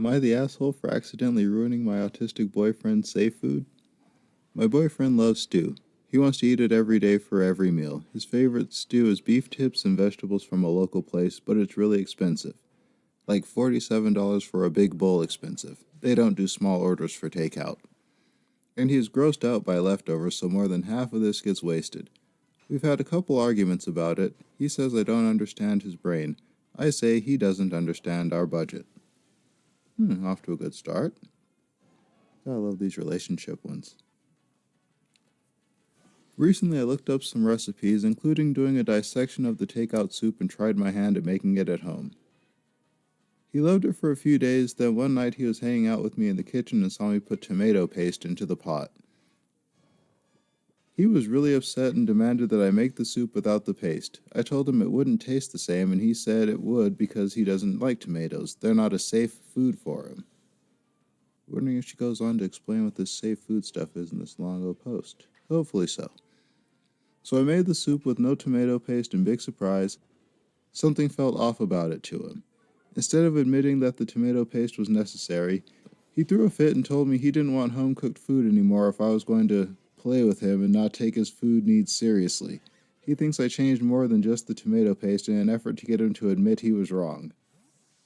Am I the asshole for accidentally ruining my autistic boyfriend's safe food? My boyfriend loves stew. He wants to eat it every day for every meal. His favorite stew is beef tips and vegetables from a local place, but it's really expensive. Like $47 for a big bowl expensive. They don't do small orders for takeout. And he is grossed out by leftovers, so more than half of this gets wasted. We've had a couple arguments about it. He says I don't understand his brain. I say he doesn't understand our budget. Off to a good start. Gotta love these relationship ones. Recently I looked up some recipes, including doing a dissection of the takeout soup and tried my hand at making it at home. He loved it for a few days, then one night he was hanging out with me in the kitchen and saw me put tomato paste into the pot. He was really upset and demanded that I make the soup without the paste. I told him it wouldn't taste the same, and he said it would because he doesn't like tomatoes. They're not a safe food for him. Wondering if she goes on to explain what this safe food stuff is in this long old post. Hopefully so. So I made the soup with no tomato paste, and big surprise, something felt off about it to him. Instead of admitting that the tomato paste was necessary, he threw a fit and told me he didn't want home-cooked food anymore if I was going to play with him and not take his food needs seriously. He thinks I changed more than just the tomato paste in an effort to get him to admit he was wrong.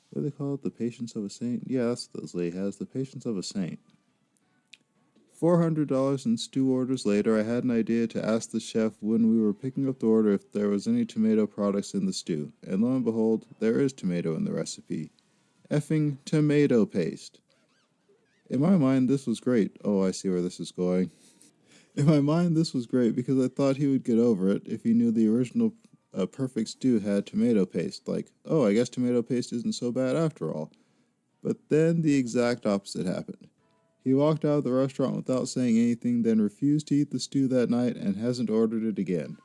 What do they call it? The patience of a saint? Yeah, that's what this lady has. The patience of a saint. $400 in stew orders later, I had an idea to ask the chef when we were picking up the order if there was any tomato products in the stew. And lo and behold, there is tomato in the recipe. Effing tomato paste. In my mind, this was great. Oh, I see where this is going. In my mind, this was great because I thought he would get over it if he knew the original perfect stew had tomato paste. Like, oh, I guess tomato paste isn't so bad after all. But then the exact opposite happened. He walked out of the restaurant without saying anything, then refused to eat the stew that night and hasn't ordered it again.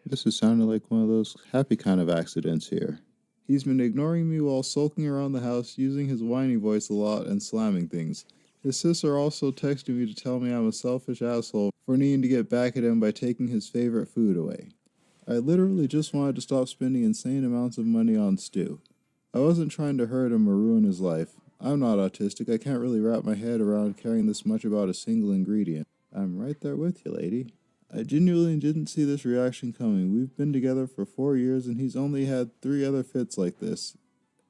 This is sounding like one of those happy kind of accidents here. He's been ignoring me while sulking around the house, using his whiny voice a lot and slamming things. His sister also texted me to tell me I'm a selfish asshole for needing to get back at him by taking his favorite food away. I literally just wanted to stop spending insane amounts of money on stew. I wasn't trying to hurt him or ruin his life. I'm not autistic. I can't really wrap my head around caring this much about a single ingredient. I'm right there with you, lady. I genuinely didn't see this reaction coming. We've been together for 4 years and he's only had 3 other fits like this,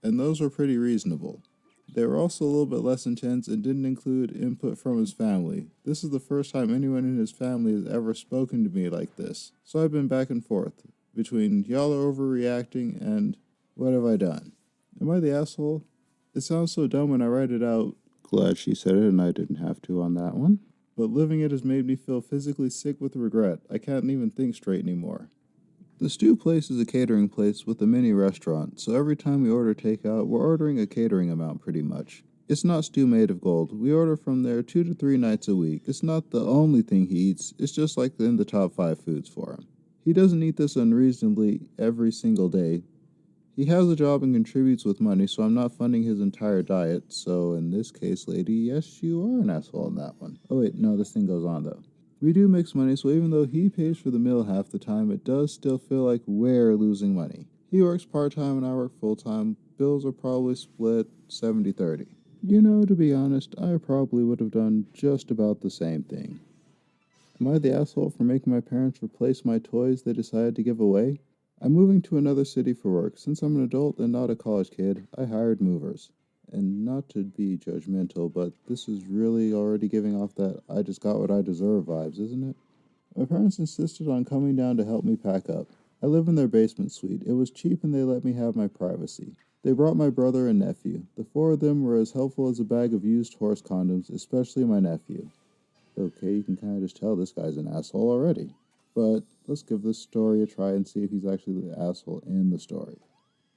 and those were pretty reasonable. They were also a little bit less intense and didn't include input from his family. This is the first time anyone in his family has ever spoken to me like this, so I've been back and forth between y'all are overreacting and what have I done? Am I the asshole? It sounds so dumb when I write it out. Glad she said it and I didn't have to on that one. But living it has made me feel physically sick with regret. I can't even think straight anymore. The stew place is a catering place with a mini restaurant, so every time we order takeout, we're ordering a catering amount pretty much. It's not stew made of gold. We order from there 2 to 3 nights a week. It's not the only thing he eats, it's just like in the top 5 foods for him. He doesn't eat this unreasonably every single day. He has a job and contributes with money, so I'm not funding his entire diet. So in this case, lady, yes, you are an asshole on that one. Oh wait, no, this thing goes on though. We do mix money, so even though he pays for the meal half the time, it does still feel like we're losing money. He works part-time and I work full-time. Bills are probably split 70-30. You know, to be honest, I probably would have done just about the same thing. Am I the asshole for making my parents replace my toys they decided to give away? I'm moving to another city for work. Since I'm an adult and not a college kid, I hired movers. And not to be judgmental, but this is really already giving off that I just got what I deserve vibes, isn't it? My parents insisted on coming down to help me pack up. I live in their basement suite. It was cheap and they let me have my privacy. They brought my brother and nephew. The 4 of them were as helpful as a bag of used horse condoms, especially my nephew. Okay, you can kind of just tell this guy's an asshole already. But let's give this story a try and see if he's actually the asshole in the story.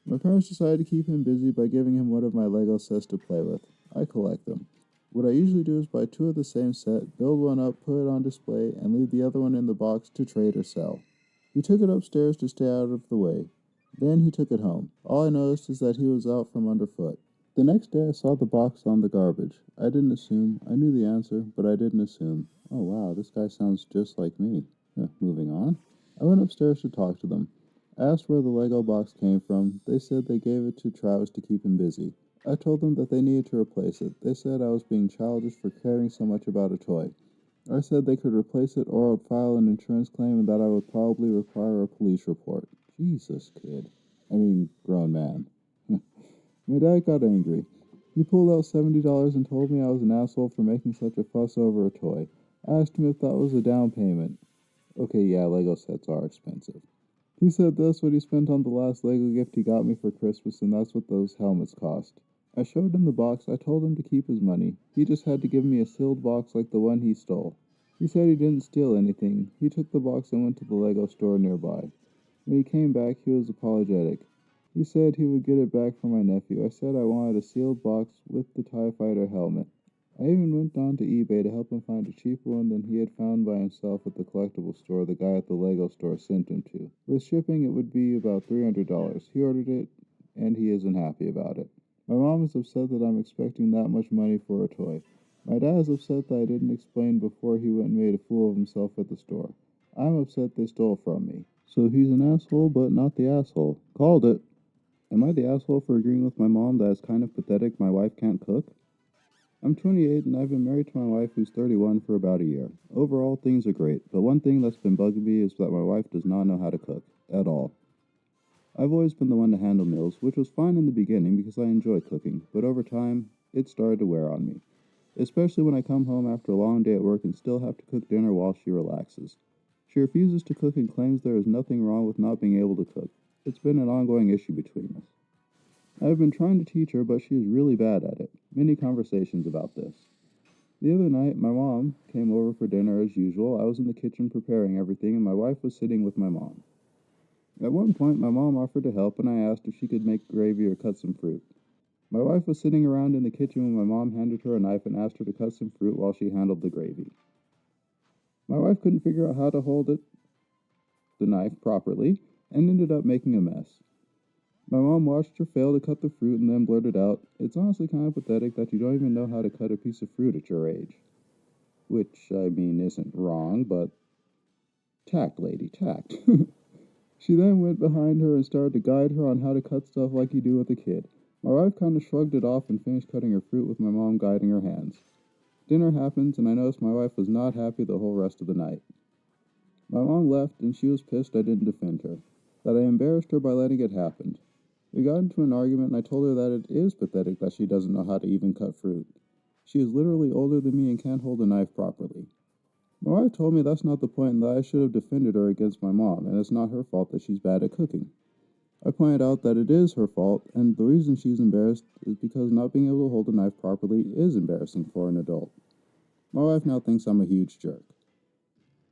My parents decided to keep him busy by giving him one of my Lego sets to play with. I collect them. What I usually do is buy 2 of the same set, build one up, put it on display, and leave the other one in the box to trade or sell. He took it upstairs to stay out of the way. Then he took it home. All I noticed is that he was out from underfoot. The next day I saw the box on the garbage. I didn't assume. I knew the answer, but I didn't assume. Oh wow, this guy sounds just like me. Moving on. I went upstairs to talk to them. I asked where the Lego box came from. They said they gave it to Travis to keep him busy. I told them that they needed to replace it. They said I was being childish for caring so much about a toy. I said they could replace it or I would file an insurance claim and that I would probably require a police report. Jesus, kid. Grown man. My dad got angry. He pulled out $70 and told me I was an asshole for making such a fuss over a toy. I asked him if that was a down payment. Okay, yeah, Lego sets are expensive. He said that's what he spent on the last Lego gift he got me for Christmas, and that's what those helmets cost. I showed him the box. I told him to keep his money. He just had to give me a sealed box like the one he stole. He said he didn't steal anything. He took the box and went to the Lego store nearby. When he came back, he was apologetic. He said he would get it back for my nephew. I said I wanted a sealed box with the TIE Fighter helmet. I even went on to eBay to help him find a cheaper one than he had found by himself at the collectible store the guy at the Lego store sent him to. With shipping, it would be about $300. He ordered it, and he isn't happy about it. My mom is upset that I'm expecting that much money for a toy. My dad is upset that I didn't explain before he went and made a fool of himself at the store. I'm upset they stole from me. So he's an asshole, but not the asshole. Called it. Am I the asshole for agreeing with my mom that it's kind of pathetic my wife can't cook? I'm 28 and I've been married to my wife who's 31 for about a year. Overall, things are great, but one thing that's been bugging me is that my wife does not know how to cook. At all. I've always been the one to handle meals, which was fine in the beginning because I enjoy cooking, but over time, it started to wear on me. Especially when I come home after a long day at work and still have to cook dinner while she relaxes. She refuses to cook and claims there is nothing wrong with not being able to cook. It's been an ongoing issue between us. I've been trying to teach her, but she is really bad at it. Many conversations about this. The other night, my mom came over for dinner as usual. I was in the kitchen preparing everything, and my wife was sitting with my mom. At one point, my mom offered to help, and I asked if she could make gravy or cut some fruit. My wife was sitting around in the kitchen when my mom handed her a knife and asked her to cut some fruit while she handled the gravy. My wife couldn't figure out how to hold the knife properly, and ended up making a mess. My mom watched her fail to cut the fruit and then blurted out, "It's honestly kind of pathetic that you don't even know how to cut a piece of fruit at your age." Which, isn't wrong, but tact, lady, tact. She then went behind her and started to guide her on how to cut stuff like you do with a kid. My wife kind of shrugged it off and finished cutting her fruit with my mom guiding her hands. Dinner happens, and I noticed my wife was not happy the whole rest of the night. My mom left, and she was pissed I didn't defend her, that I embarrassed her by letting it happen. We got into an argument, and I told her that it is pathetic that she doesn't know how to even cut fruit. She is literally older than me and can't hold a knife properly. My wife told me that's not the point and that I should have defended her against my mom, and it's not her fault that she's bad at cooking. I pointed out that it is her fault, and the reason she's embarrassed is because not being able to hold a knife properly is embarrassing for an adult. My wife now thinks I'm a huge jerk.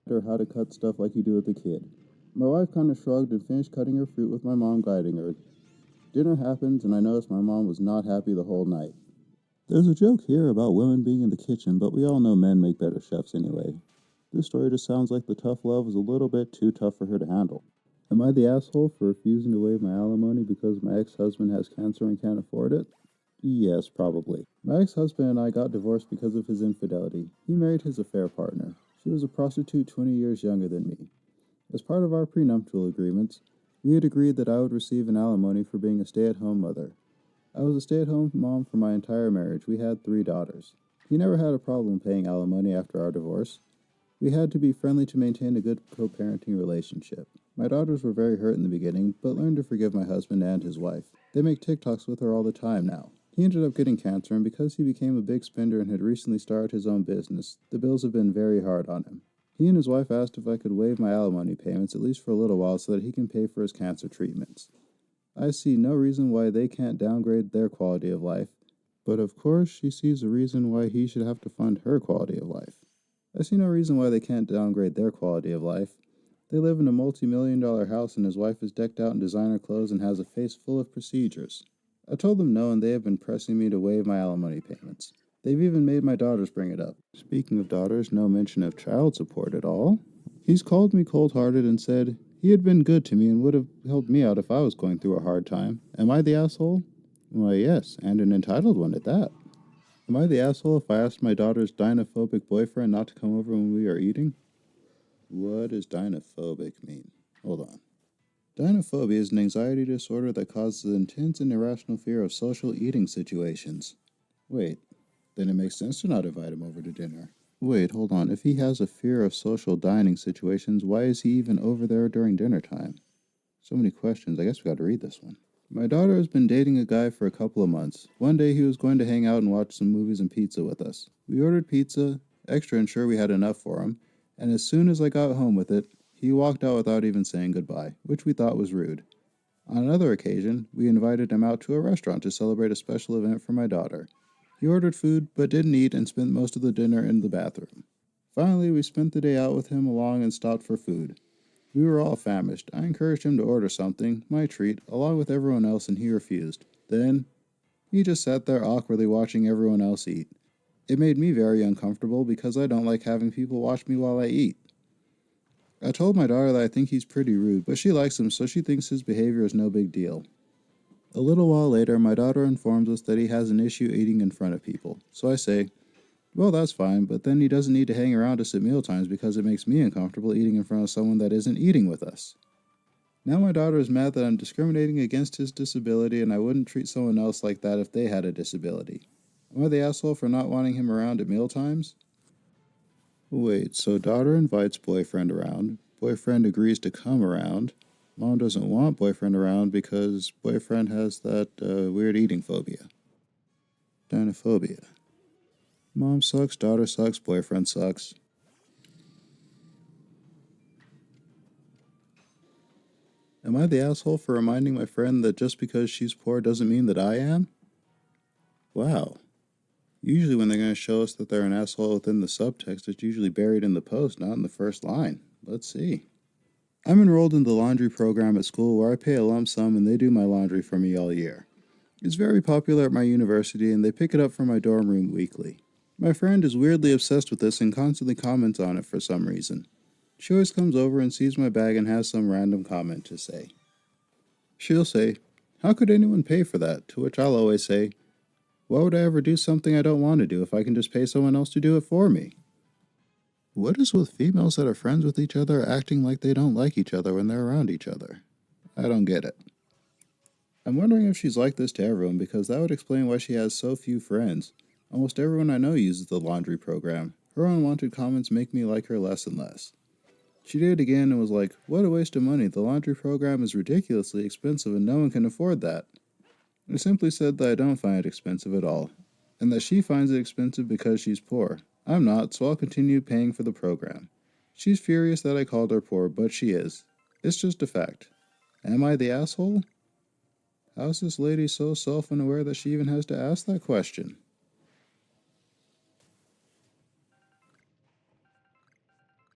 I told her how to cut stuff like you do with a kid. My wife kind of shrugged and finished cutting her fruit with my mom guiding her. Dinner happens, and I noticed my mom was not happy the whole night. There's a joke here about women being in the kitchen, but we all know men make better chefs anyway. This story just sounds like the tough love is a little bit too tough for her to handle. Am I the asshole for refusing to waive my alimony because my ex-husband has cancer and can't afford it? Yes, probably. My ex-husband and I got divorced because of his infidelity. He married his affair partner. She was a prostitute 20 years younger than me. As part of our prenuptial agreements, we had agreed that I would receive an alimony for being a stay-at-home mother. I was a stay-at-home mom for my entire marriage. We had 3 daughters. He never had a problem paying alimony after our divorce. We had to be friendly to maintain a good co-parenting relationship. My daughters were very hurt in the beginning, but learned to forgive my husband and his wife. They make TikToks with her all the time now. He ended up getting cancer, and because he became a big spender and had recently started his own business, the bills have been very hard on him. He and his wife asked if I could waive my alimony payments at least for a little while so that he can pay for his cancer treatments. I see no reason why they can't downgrade their quality of life, but of course she sees a reason why he should have to fund her quality of life. I see no reason why they can't downgrade their quality of life. They live in a multi-million-dollar house and his wife is decked out in designer clothes and has a face full of procedures. I told them no and they have been pressing me to waive my alimony payments. They've even made my daughters bring it up. Speaking of daughters, no mention of child support at all. He's called me cold-hearted and said he had been good to me and would have helped me out if I was going through a hard time. Am I the asshole? Why, yes, and an entitled one at that. Am I the asshole if I asked my daughter's dynophobic boyfriend not to come over when we are eating? What does dynophobic mean? Hold on. Dinophobia is an anxiety disorder that causes intense and irrational fear of social eating situations. Wait, then it makes sense to not invite him over to dinner. Wait, hold on. If he has a fear of social dining situations, why is he even over there during dinner time? So many questions. I guess we got to read this one. My daughter has been dating a guy for a couple of months. One day he was going to hang out and watch some movies and pizza with us. We ordered pizza, extra and sure we had enough for him, and as soon as I got home with it, he walked out without even saying goodbye, which we thought was rude. On another occasion, we invited him out to a restaurant to celebrate a special event for my daughter. He ordered food but didn't eat and spent most of the dinner in the bathroom. Finally, we spent the day out with him along and stopped for food. We were all famished. I encouraged him to order something, my treat, along with everyone else, and he refused. Then, he just sat there awkwardly watching everyone else eat. It made me very uncomfortable because I don't like having people watch me while I eat. I told my daughter that I think he's pretty rude, but she likes him, so she thinks his behavior is no big deal. A little while later, my daughter informs us that he has an issue eating in front of people. So I say, well, that's fine, but then he doesn't need to hang around us at mealtimes because it makes me uncomfortable eating in front of someone that isn't eating with us. Now my daughter is mad that I'm discriminating against his disability and I wouldn't treat someone else like that if they had a disability. Am I the asshole for not wanting him around at mealtimes? Wait, so daughter invites boyfriend around, boyfriend agrees to come around, mom doesn't want boyfriend around because boyfriend has that weird eating phobia. Dinophobia. Mom sucks, daughter sucks, boyfriend sucks. Am I the asshole for reminding my friend that just because she's poor doesn't mean that I am? Wow. Usually when they're going to show us that they're an asshole within the subtext, it's usually buried in the post, not in the first line. Let's see. I'm enrolled in the laundry program at school where I pay a lump sum and they do my laundry for me all year. It's very popular at my university and they pick it up from my dorm room weekly. My friend is weirdly obsessed with this and constantly comments on it for some reason. She always comes over and sees my bag and has some random comment to say. She'll say, "How could anyone pay for that?" To which I'll always say, "Why would I ever do something I don't want to do if I can just pay someone else to do it for me?" What is with females that are friends with each other acting like they don't like each other when they're around each other? I don't get it. I'm wondering if she's like this to everyone because that would explain why she has so few friends. Almost everyone I know uses the laundry program. Her unwanted comments make me like her less and less. She did it again and was like, "What a waste of money. The laundry program is ridiculously expensive and no one can afford that." I simply said that I don't find it expensive at all, and that she finds it expensive because she's poor. I'm not, so I'll continue paying for the program. She's furious that I called her poor, but she is. It's just a fact. Am I the asshole? How's this lady so self-unaware that she even has to ask that question?